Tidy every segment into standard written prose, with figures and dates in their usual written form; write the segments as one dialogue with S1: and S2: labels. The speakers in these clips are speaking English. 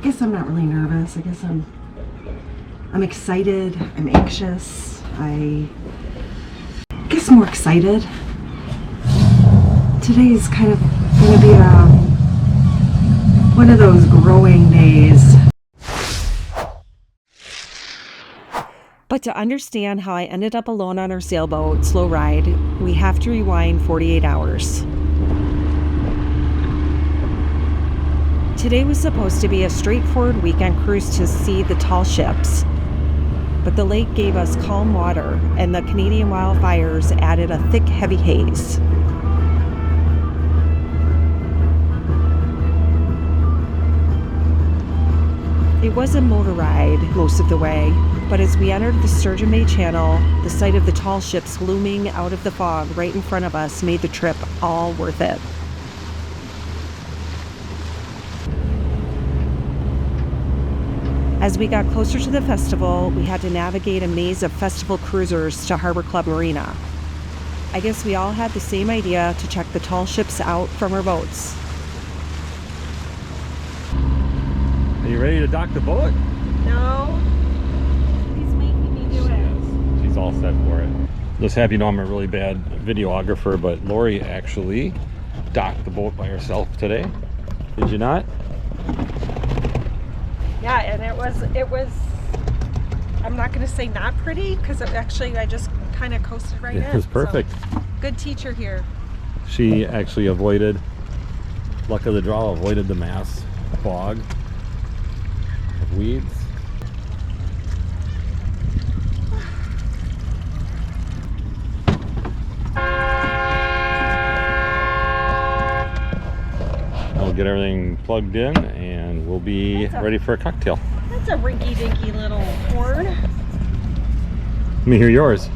S1: guess I'm not really nervous. I guess I'm excited. I'm anxious. I guess more excited. Today is kind of going to be one of those growing days. But to understand how I ended up alone on our sailboat slow ride, we have to rewind 48 hours. Today was supposed to be a straightforward weekend cruise to see the tall ships, but the lake gave us calm water and the Canadian wildfires added a thick, heavy haze. It was a motor ride most of the way, but as we entered the Sturgeon Bay channel, the sight of the tall ships looming out of the fog right in front of us made the trip all worth it. As we got closer to the festival, we had to navigate a maze of festival cruisers to Harbor Club Marina. I guess we all had the same idea to check the tall ships out from our boats.
S2: Are you ready to dock the boat?
S1: No. He's making me do it.
S2: She's all set for it. Just have you know I'm a really bad videographer, but Lori actually docked the boat by herself today. Did you not?
S3: Yeah, and it was, I'm not going to say not pretty, because actually I just kind of coasted right in.
S2: It was perfect.
S3: So, good teacher here.
S2: She actually avoided, luck of the draw, avoided the mass fog of weeds. We'll get everything plugged in and we'll be ready for a cocktail.
S3: That's a rinky-dinky little horn.
S2: Let me hear yours.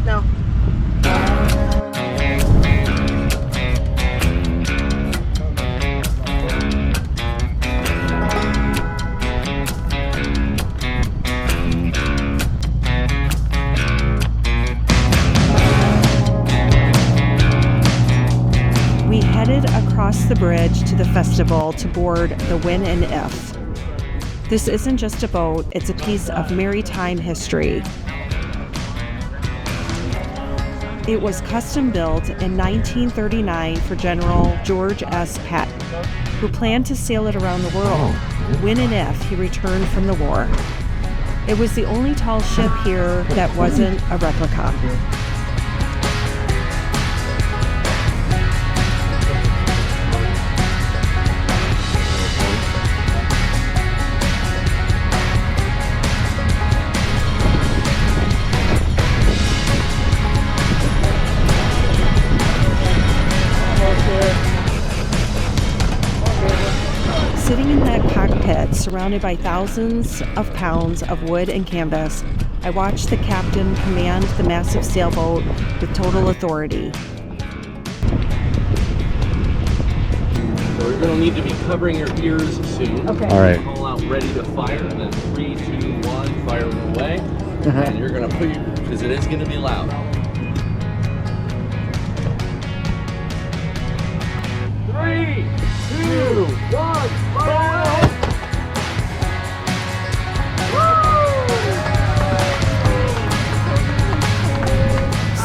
S3: No.
S1: Across the bridge to the festival to board the Win and If. This isn't just a boat, it's a piece of maritime history. It was custom built in 1939 for General George S. Patton, who planned to sail it around the world. Win and If he returned from the war. It was the only tall ship here that wasn't a replica. Sitting in that cockpit, surrounded by thousands of pounds of wood and canvas, I watched the captain command the massive sailboat with total authority.
S4: So we're going to need to be covering your ears soon.
S1: Okay.
S2: All right.
S4: Call out ready to fire, and then 3, 2, 1, fire away. And you're going to put your, because it is going to be loud. 3, 2, 1, fire!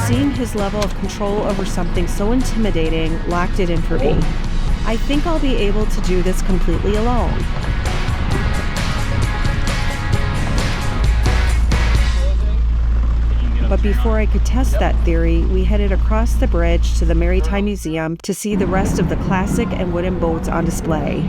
S1: Seeing his level of control over something so intimidating locked it in for me. I think I'll be able to do this completely alone. But before I could test that theory, we headed across the bridge to the Maritime Museum to see the rest of the classic and wooden boats on display.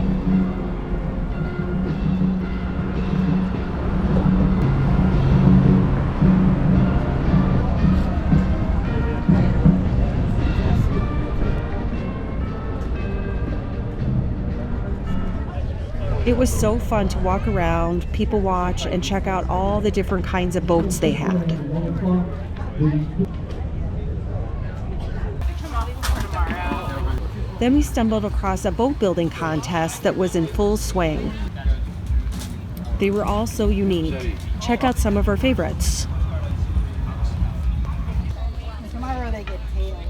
S1: It was so fun to walk around, people watch, and check out all the different kinds of boats they had. Then we stumbled across a boat building contest that was in full swing. They were all so unique. Check out some of our favorites.
S3: Tomorrow they get tails.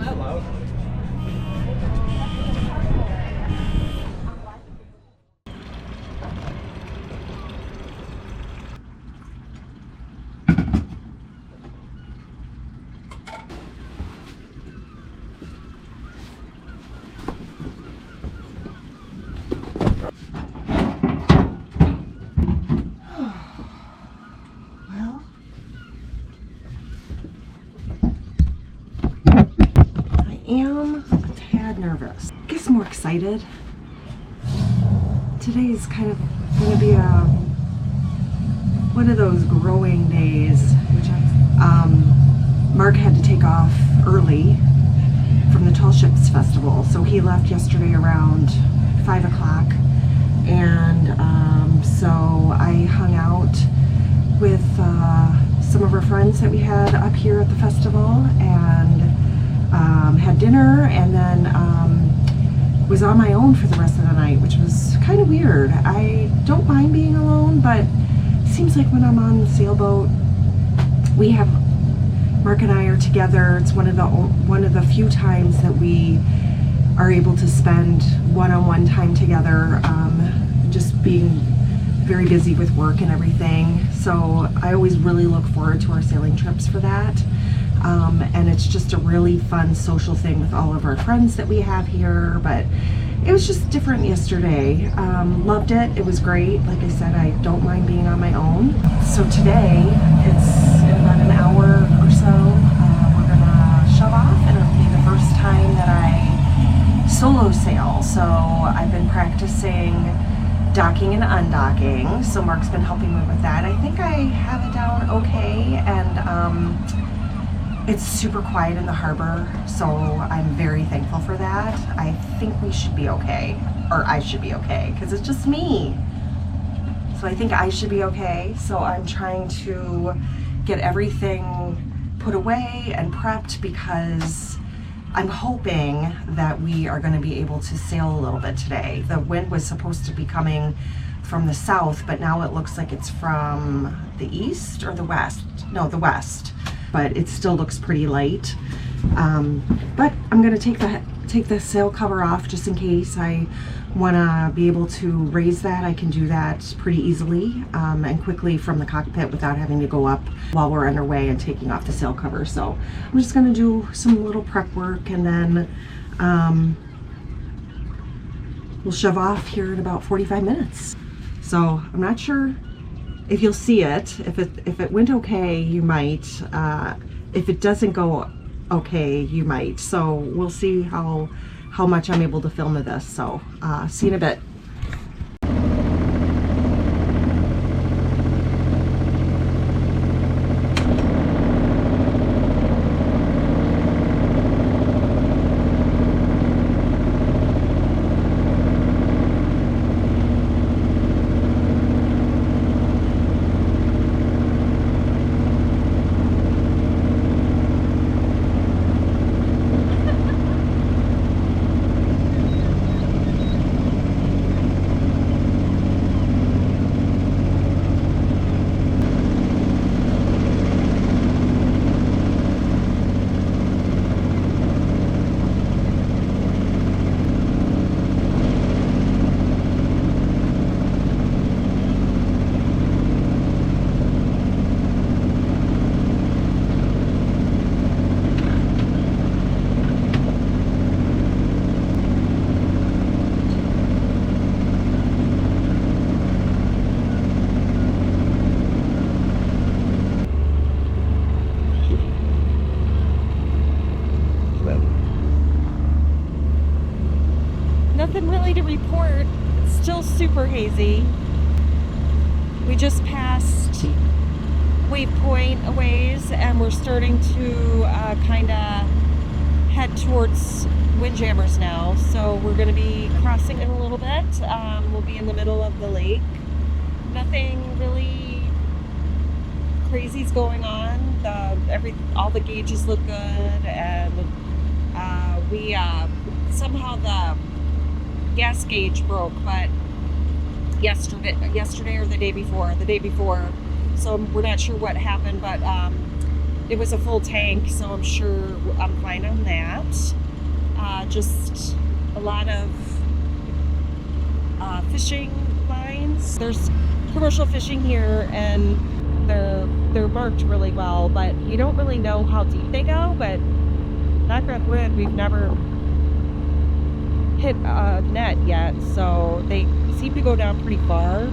S4: that loud.
S1: Am a tad nervous. I guess more excited. Today is kind of going to be one of those growing days, which Mark had to take off early from the Tall Ships Festival, so he left yesterday around 5 o'clock, and so I hung out with some of our friends that we had up here at the festival, and had dinner, and then was on my own for the rest of the night, which was kind of weird. I don't mind being alone, but it seems like when I'm on the sailboat, Mark and I are together. It's one of the few times that we are able to spend one-on-one time together, just being very busy with work and everything. So I always really look forward to our sailing trips for that. And it's just a really fun social thing with all of our friends that we have here, but it was just different yesterday. Loved it. It was great. Like I said, I don't mind being on my own. So today, it's in about an hour or so, we're gonna shove off, and it'll be the first time that I solo sail. So I've been practicing docking and undocking, so Mark's been helping me with that. I think I have it down okay, and it's super quiet in the harbor, so I'm very thankful for that. I think we should be okay, or I should be okay, because it's just me. So I think I should be okay, so I'm trying to get everything put away and prepped, because I'm hoping that we are going to be able to sail a little bit today. The wind was supposed to be coming from the south, but now it looks like it's from the east or the west. No, the west. But it still looks pretty light. But I'm going to take the sail cover off just in case I want to be able to raise that. I can do that pretty easily and quickly from the cockpit without having to go up while we're underway and taking off the sail cover. So I'm just going to do some little prep work, and then we'll shove off here in about 45 minutes. So I'm not sure if you'll see it. If it went okay, you might. If it doesn't go okay, you might. So we'll see how much I'm able to film of this. So see you in a bit. Nothing really to report. It's still super hazy. We just passed Waypoint a ways, and we're starting to kind of head towards Windjammers now. So we're going to be crossing in a little bit. We'll be in the middle of the lake. Nothing really crazy's going on. All the gauges look good, and we somehow the gas gauge broke, but yesterday or the day before, so we're not sure what happened, but it was a full tank, so I'm sure I'm fine on that. Just a lot of fishing lines. There's commercial fishing here, and they're marked really well, but you don't really know how deep they go. But knock on wood, we've never hit a net yet, so they seem to go down pretty far.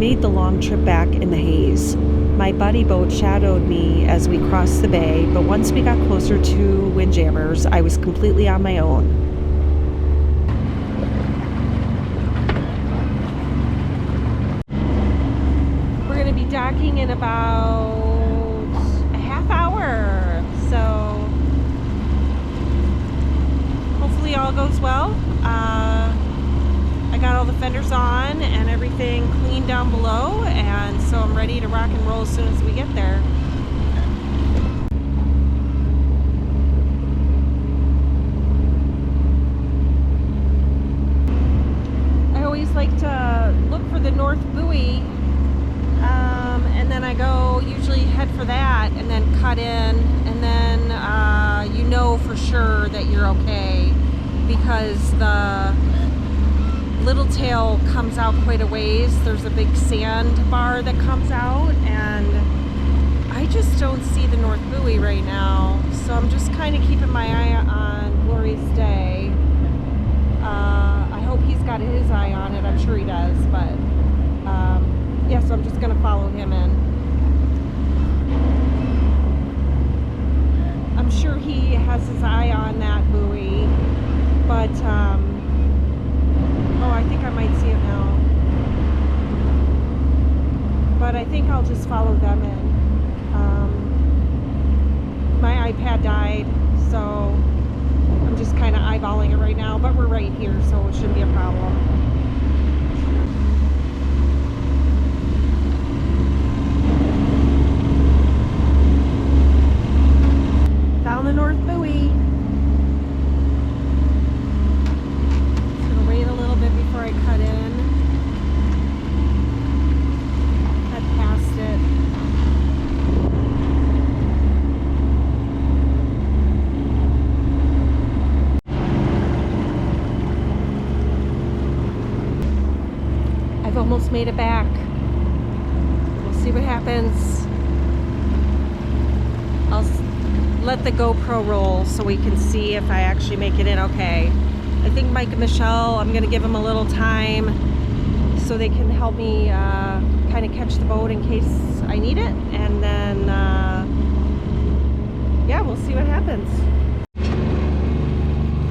S1: Made the long trip back in the haze. My buddy boat shadowed me as we crossed the bay, but once we got closer to Windjammers, I was completely on my own. We're going to be docking in about a half hour, so hopefully all goes well. I got all the fenders on and everything cleaned down below, and so I'm ready to rock and roll as soon as we get there. I always like to look for the North Buoy, and then I go usually head for that and then cut in, and then you know for sure that you're okay, because the Little Tail comes out quite a ways. There's a big sand bar that comes out, and I just don't see the North Buoy right now, so I'm just kind of keeping my eye on Lori's day. I hope he's got his eye on it. I'm sure he does, but yeah, so I'm just gonna follow him in. I'm sure he has his eye on that buoy, but oh, I think I might see it now. But I think I'll just follow them in. My iPad died, so I'm just kind of eyeballing it right now, but we're right here, so it shouldn't be a problem. Found the North Buoy. Before I cut in, head past it. I've almost made it back. We'll see what happens. I'll let the GoPro roll so we can see if I actually make it in okay. I think Mike and Michelle, I'm going to give them a little time so they can help me kind of catch the boat in case I need it. And then, yeah, we'll see what happens.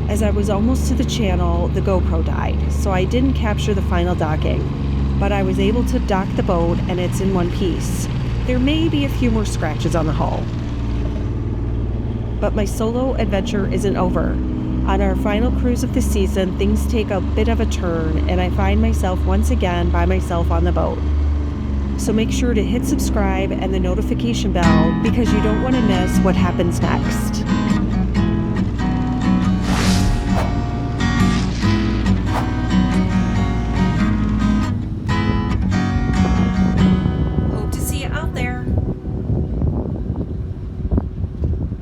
S1: As I was almost to the channel, the GoPro died, so I didn't capture the final docking. But I was able to dock the boat, and it's in one piece. There may be a few more scratches on the hull. But my solo adventure isn't over. On our final cruise of the season, things take a bit of a turn, and I find myself once again by myself on the boat. So make sure to hit subscribe and the notification bell, because you don't want to miss what happens next.